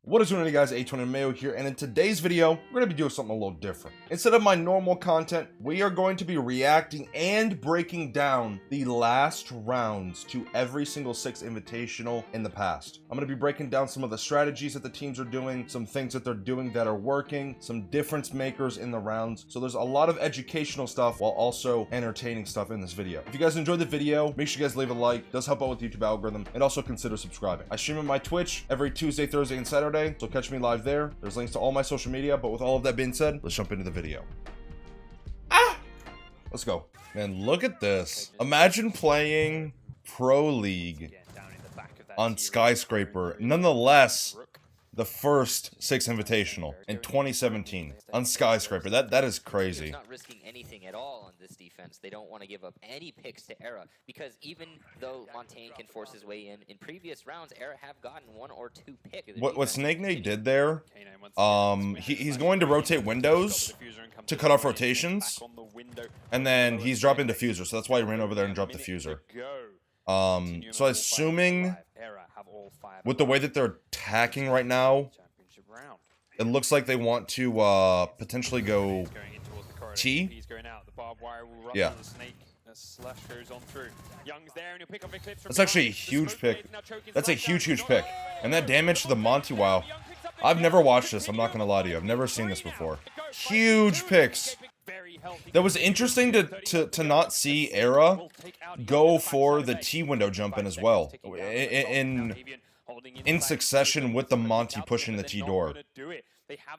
What is going on, guys? A20 Mayo here, and in today's video, we're going to be doing something a little different. Instead of my normal content, we are going to be reacting and breaking down the last rounds to every single 6 Invitational in the past. I'm going to be breaking down some of the strategies that the teams are doing, some things that they're doing that are working, some difference makers in the rounds. So there's a lot of educational stuff while also entertaining stuff in this video. If you guys enjoyed the video, make sure you guys leave a like. It does help out with the YouTube algorithm, and also consider subscribing. I stream on my Twitch every Tuesday, Thursday, and Saturday. So catch me live there. There's links to all my social media, but with all of that being said, let's jump into the video. Let's go. Man, look at this. Imagine playing Pro League on Skyscraper. Nonetheless, the first 6 Invitational in 2017 on Skyscraper. That is crazy. Not risking anything at all on this defense. They don't want to give up any picks to Era, because even though Montaigne can force his way in previous rounds, Era have gotten 1 or 2 picks. What Snake did there, he's going to rotate windows to cut off rotations, and then he's dropping diffuser, so that's why he ran over there and dropped diffuser. So assuming with the way that they're attacking right now, it looks like they want to potentially go T. Yeah. That's actually a huge pick. That's a huge pick. And that damage to the Monty, wow. I've never watched this, I'm not gonna lie to you. I've never seen this before. Huge picks. That was interesting to not see Era go for the T window jump in as well. In succession with the Monty pushing the T door. Because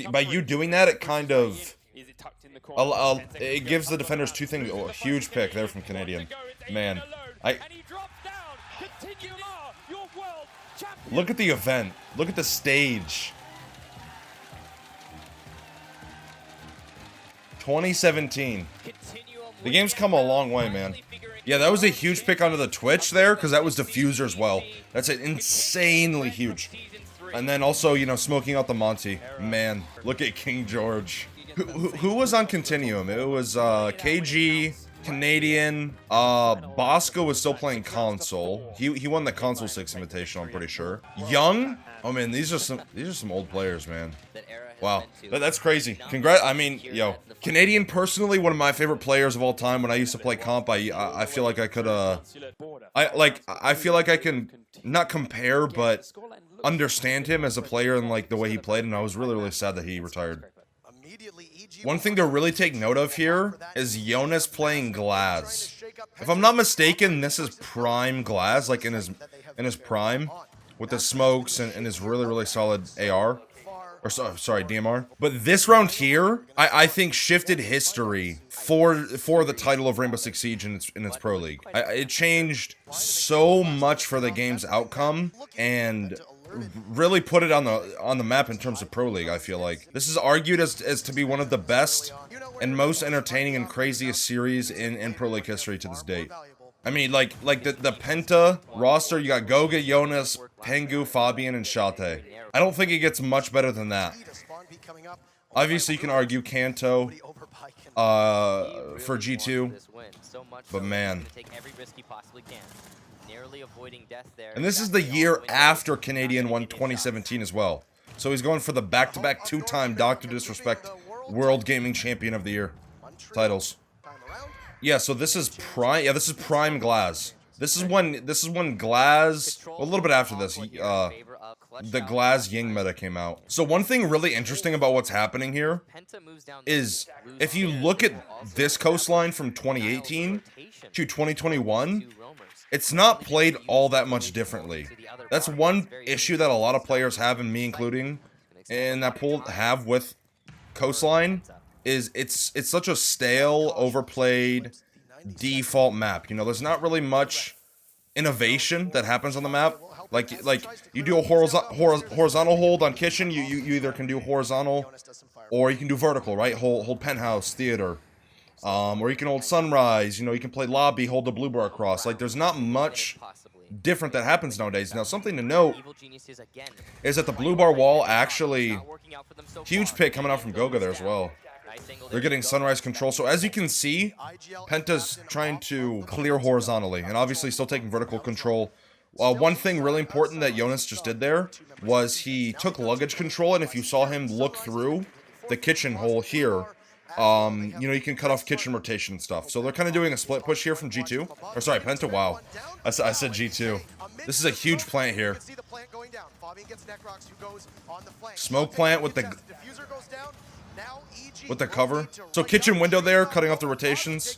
by you doing that, it kind of... it gives the defenders 2 things. Oh, a huge pick there from Canadian. Man, look at the event. Look at the stage. 2017. The game's come a long way, man. Yeah, that was a huge pick onto the Twitch there, because that was diffuser as well. That's insanely huge. And then also, you know, smoking out the Monty. Man, look at King George. Who was on Continuum? It was KG, Canadian, Bosco was still playing console. He won the console 6 invitation, I'm pretty sure. Young? Oh man, these are some old players, man. Wow, that's crazy. I mean, yo, Canadian personally, one of my favorite players of all time. When I used to play comp, I feel like I could I feel like I can not compare, but understand him as a player and like the way he played, and I was really sad that he retired. One thing to really take note of here is Jonas playing Glaz. If I'm not mistaken, this is prime Glaz, like in his prime, with the smokes and his really solid AR. Or sorry, DMR. But this round here, I think shifted history for the title of Rainbow Six Siege in its Pro League. It changed so much for the game's outcome and really put it on the map in terms of Pro League. I feel like this is argued as to be one of the best and most entertaining and craziest series in Pro League history to this date. I mean, like the Penta roster, you got Goga, Jonas, Pengu, Fabian, and Shate. I don't think it gets much better than that. Obviously, you can argue Kanto for G2, but man. And this is the year after Canadian won 2017 as well. So he's going for the back-to-back 2-time Dr. Disrespect World Gaming Champion of the Year titles. Yeah, so this is prime. Yeah, this is prime Glaz. This is when Glaz. Well, a little bit after this, the Glaz Ying meta came out. So one thing really interesting about what's happening here is if you look at this coastline from 2018 to 2021, it's not played all that much differently. That's one issue that a lot of players have, and me including, in that pool have with coastline. Is it's such a stale, overplayed, default map. You know, there's not really much innovation that happens on the map. Like you do a horizontal hold on kitchen, you either can do horizontal or you can do vertical, right? Hold penthouse, theater. Or you can hold sunrise, you know, you can play lobby, hold the blue bar across. Like, there's not much different that happens nowadays. Now, something to note is that the blue bar wall actually, huge pick coming out from Goga there as well. They're getting sunrise control. So as you can see, Penta's trying to clear horizontally and obviously still taking vertical control One thing really important that Jonas just did there was he took luggage control, and if you saw him look through the kitchen hole here, you know, you can cut off kitchen rotation and stuff. So they're kind of doing a split push here from G2. Or sorry, Penta, wow. I said G2. This is a huge plant here. Smoke plant with the cover. So kitchen window there, cutting off the rotations.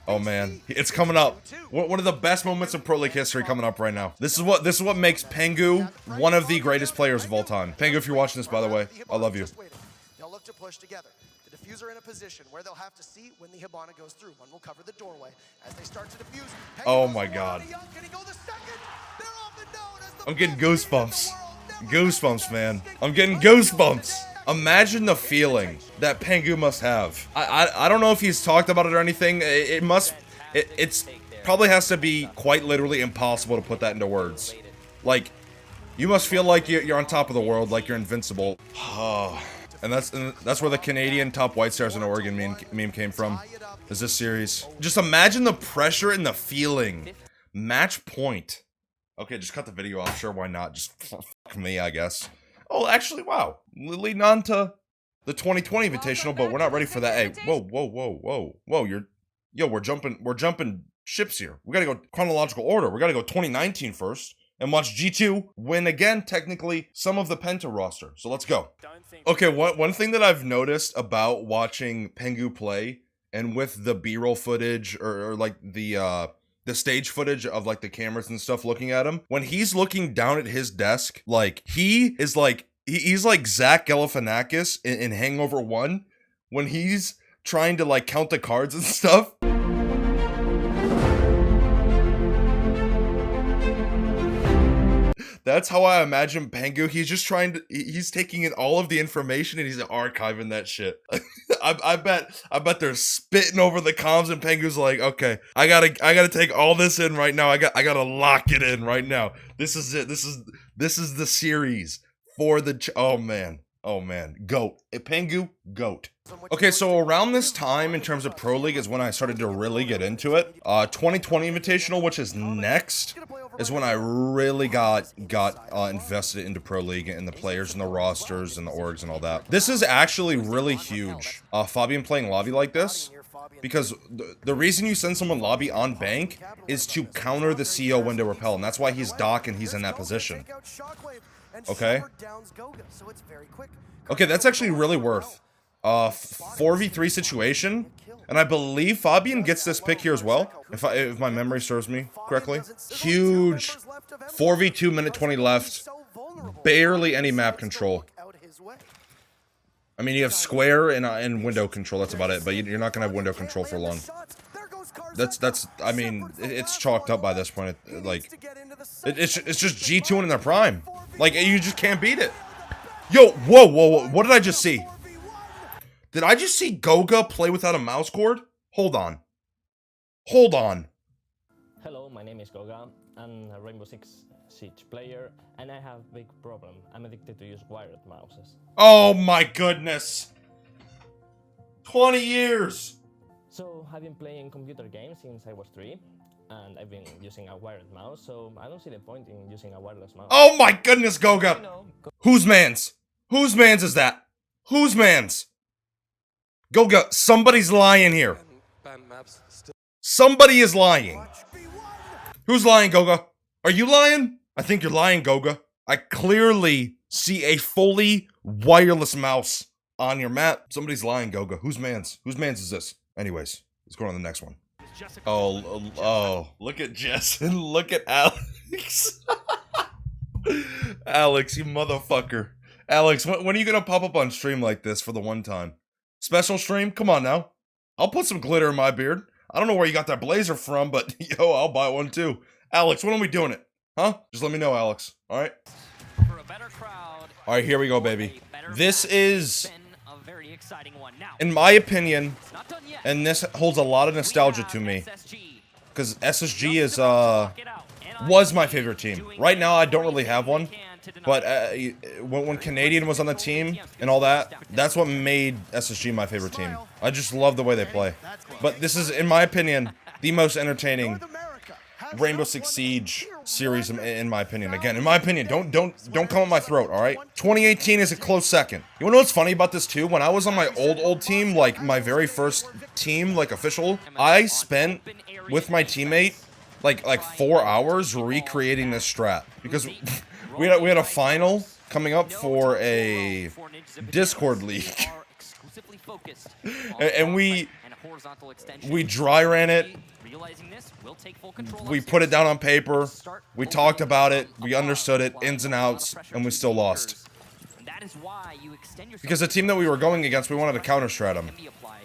Oh man, it's coming up. One of the best moments in Pro League history coming up right now. This is what makes Pengu one of the greatest players of all time. Pengu, if you're watching this, by the way, I love you. They'll look to push together. The diffuser in a position where they'll have to see when the Hibana goes through. One will cover the doorway as they start to defuse. Oh my god. I'm getting goosebumps. Goosebumps, man. I'm getting goosebumps. Imagine the feeling that Pengu must have. I don't know if he's talked about it or anything. It's probably has to be quite literally impossible to put that into words. Like, you must feel like you're on top of the world, like you're invincible. And that's where the Canadian top White Stars in Oregon meme came from. Is this series? Just imagine the pressure and the feeling. Match point. Okay, just cut the video off. Sure, why not? Just fuck me, I guess. Oh, actually, wow. Leading on to the 2020 Invitational, but we're not ready for that. Hey, whoa. We're jumping ships here. We gotta go chronological order. We gotta go 2019 first and watch G2 win again, technically, some of the Penta roster. So let's go. Okay, one thing that I've noticed about watching Pengu play, and with the B-roll footage, or like the stage footage of like the cameras and stuff looking at him, when he's looking down at his desk, like he's like Zach Galifianakis in Hangover 1 when he's trying to like count the cards and stuff. That's how I imagine Pengu. He's just he's taking in all of the information and he's archiving that shit. I bet they're spitting over the comms and Pengu's like, okay, I gotta take all this in right now. I gotta lock it in right now. This is it. This is the series for the, oh man, GOAT. Pengu, GOAT. Okay, so around this time in terms of Pro League is when I started to really get into it. 2020 Invitational, which is next, is when I really got invested into Pro League and the players and the rosters and the orgs and all that. This is actually really huge. Fabian playing lobby like this, because the reason you send someone lobby on bank is to counter the CO window repel, and that's why he's Doc and he's in that position. Okay. Okay, that's actually really worth. 4v3 situation, and I believe Fabian gets this pick here as well, if my memory serves me correctly. Huge 4v2, minute 20 left, barely any map control. I mean, you have square and window control, that's about it, but you're not gonna have window control for long. I mean, it's chalked up by this point. It's just G2 in their prime. Like, you just can't beat it. Yo, whoa, what did I just see? Did I just see Goga play without a mouse cord? Hold on. Hello, my name is Goga. I'm a Rainbow Six Siege player, and I have a big problem. I'm addicted to use wired mouses. Oh my goodness. 20 years. So, I've been playing computer games since I was 3, and I've been using a wired mouse, so I don't see the point in using a wireless mouse. Oh my goodness, Goga! Whose man's? Whose man's is that? Whose man's? Goga, somebody's lying here. Somebody is lying. Who's lying, Goga? Are you lying? I think you're lying, Goga. I clearly see a fully wireless mouse on your map. Somebody's lying, Goga. Whose man's? Whose man's is this? Anyways, let's go on to the next one. Oh, look at Jess and look at Alex. Alex, you motherfucker. Alex, when are you gonna pop up on stream like this for the one time? Special stream? Come on now. I'll put some glitter in my beard. I don't know where you got that blazer from, but yo, I'll buy one too. Alex, when are we doing it? Huh? Just let me know, Alex. Alright? Alright, here we go, baby. This is, in my opinion, and this holds a lot of nostalgia to me, because SSG is, was my favorite team. Right now, I don't really have one. But when Canadian was on the team and all that, that's what made SSG my favorite team. I just love the way they play. But this is, in my opinion, the most entertaining Rainbow Six Siege series in my opinion. Again, in my opinion, don't come at my throat, all right? 2018 is a close second. You wanna know what's funny about this too? When I was on my old team, like my very first team, like official, I spent with my teammate like 4 hours recreating this strat because we had a final coming up for a Discord league. And we dry ran it. We put it down on paper. We talked about it. We understood it, ins and outs, and we still lost. Because the team that we were going against, we wanted to counter-strat them.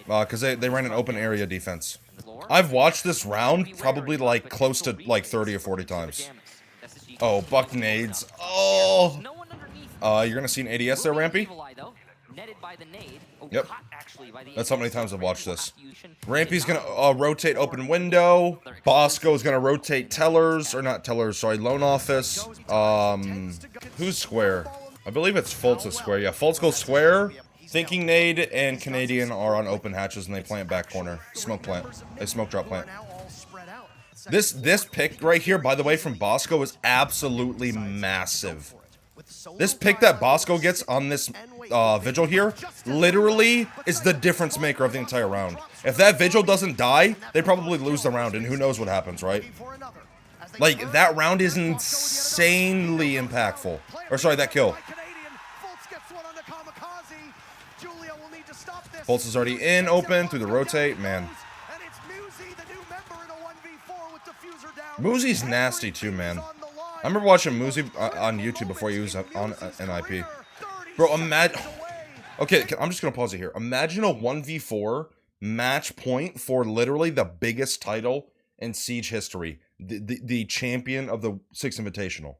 Because they ran an open area defense. I've watched this round probably like close to like 30 or 40 times. Oh, buck nades. Oh! You're gonna see an ADS there, Rampy? Yep. That's how many times I've watched this. Rampy's gonna rotate open window. Bosco's gonna rotate tellers, or not tellers, sorry, loan office. Who's square? I believe it's Fultz is square. Yeah, Fultz goes square. Thinking Nade and Canadian are on open hatches and they plant back corner. Smoke plant. They smoke drop plant. This pick right here, by the way, from Bosco is absolutely massive. This pick that Bosco gets on this Vigil here literally is the difference maker of the entire round. If that Vigil doesn't die, they probably lose the round, and who knows what happens, right? Like, that round is insanely impactful. Or sorry, that kill. Fultz is already in, open, through the rotate, man. Moosey's nasty too, man. I remember watching Moosey on YouTube before he was on NIP. Bro, imagine... Okay, I'm just gonna pause it here. Imagine a 1v4 match point for literally the biggest title in Siege history. The champion of the 6 Invitational.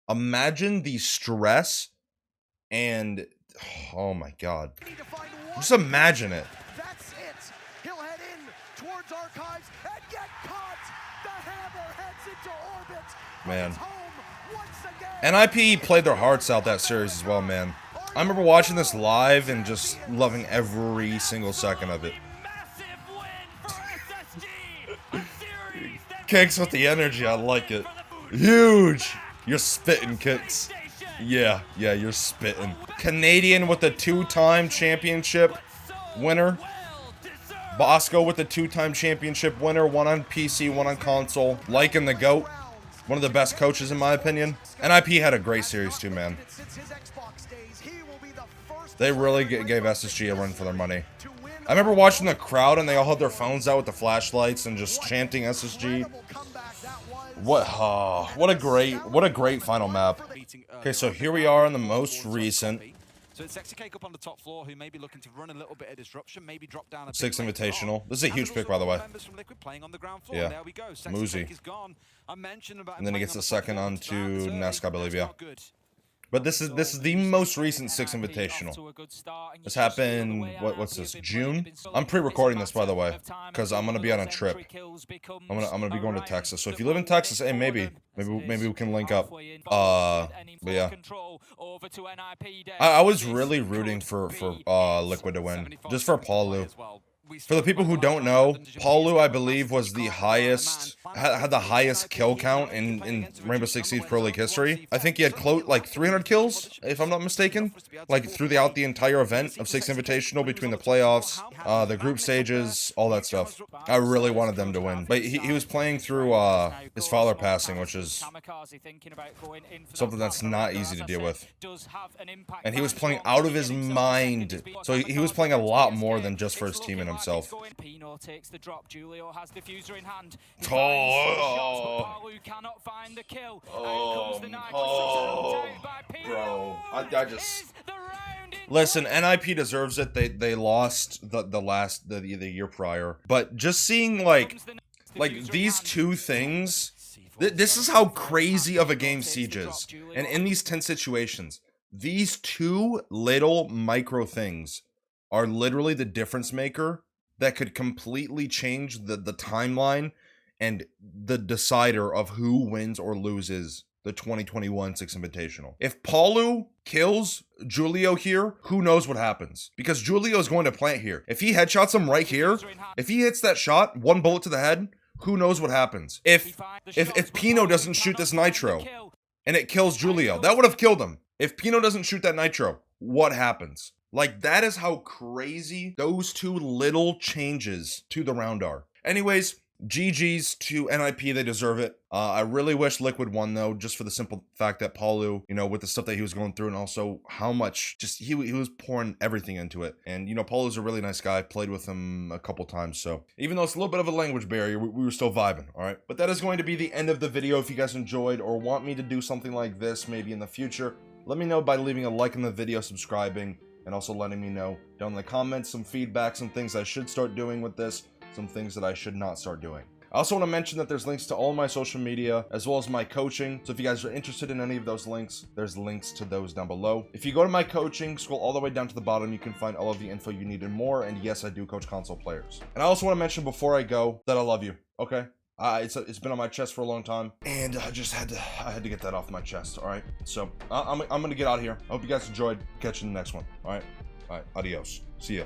Imagine the stress and... Oh my god. Just imagine it. That's it. He'll head in towards Archives and get caught. The hammer heads into orbit. Man. NIP played their hearts out that series as well, man. I remember watching this live and just loving every single second of it. Kicks with the energy, I like it. Huge! You're spitting, Kicks. Yeah, you're spitting. Canadian with the 2-time championship winner. Bosco with the 2-time championship winner. One on PC, one on console. Liking the GOAT. One of the best coaches in my opinion. NIP had a great series too, man. They really gave SSG a run for their money. I remember watching the crowd and they all had their phones out with the flashlights and just chanting SSG. What a great final map. Okay, so here we are in the most recent So it's XTK up on the top floor who may be looking to run a little bit of disruption, maybe drop down a 6 Invitational. This is a huge pick, by the way. Yeah, there we go. Moosey. And then he gets the second onto Nesk, I believe, yeah. But this is the most recent 6 Invitational. This happened, what's this, June? I'm pre-recording this, by the way, because I'm gonna be on a trip. I'm gonna be going to Texas. So if you live in Texas, hey, maybe we can link up. But yeah, I was really rooting for Liquid to win, just for Paulu. For the people who don't know, Paulu, I believe, was the highest, had the highest kill count in Rainbow Six Siege Pro League history. I think he had like 300 kills, if I'm not mistaken, like throughout the entire event of 6 Invitational, between the playoffs, the group stages, all that stuff. I really wanted them to win, but he was playing through his father passing, which is something that's not easy to deal with. And he was playing out of his mind, so he was playing a lot more than just for his team and himself. Pino takes the drop. Julio has diffuser in hand. Bro, I just listen. NIP deserves it. They lost the year prior, but just seeing like these two things. This is how crazy of a game Siege is, and in these 10 situations, these two little micro things are literally the difference maker that could completely change the timeline and the decider of who wins or loses the 2021 6 Invitational. If Paulu kills Julio here, who knows what happens? Because Julio is going to plant here. If he headshots him right here, if he hits that shot, one bullet to the head, who knows what happens. If Pino doesn't shoot this nitro and it kills Julio, that would have killed him. If Pino doesn't shoot that nitro, what happens? Like, that is how crazy those two little changes to the round are. Anyways, GG's to NIP, they deserve it. I really wish Liquid won though, just for the simple fact that Palu, you know, with the stuff that he was going through, and also how much just he was pouring everything into it. And you know, Palu's a really nice guy. Played with him a couple times, so even though it's a little bit of a language barrier, we were still vibing. All right, but that is going to be the end of the video. If you guys enjoyed or want me to do something like this maybe in the future, let me know by leaving a like in the video, subscribing, and also letting me know down in the comments some feedback, some things I should start doing with this, some things that I should not start doing. I also want to mention that there's links to all my social media as well as my coaching. So if you guys are interested in any of those links, there's links to those down below. If you go to my coaching, scroll all the way down to the bottom, you can find all of the info you need and more. And yes, I do coach console players. And I also want to mention before I go that I love you. Okay? It's been on my chest for a long time, and I had to get that off my chest. All right. So I'm gonna get out of here. I hope you guys enjoyed. Catch you in the next one. All right. Adios. See ya.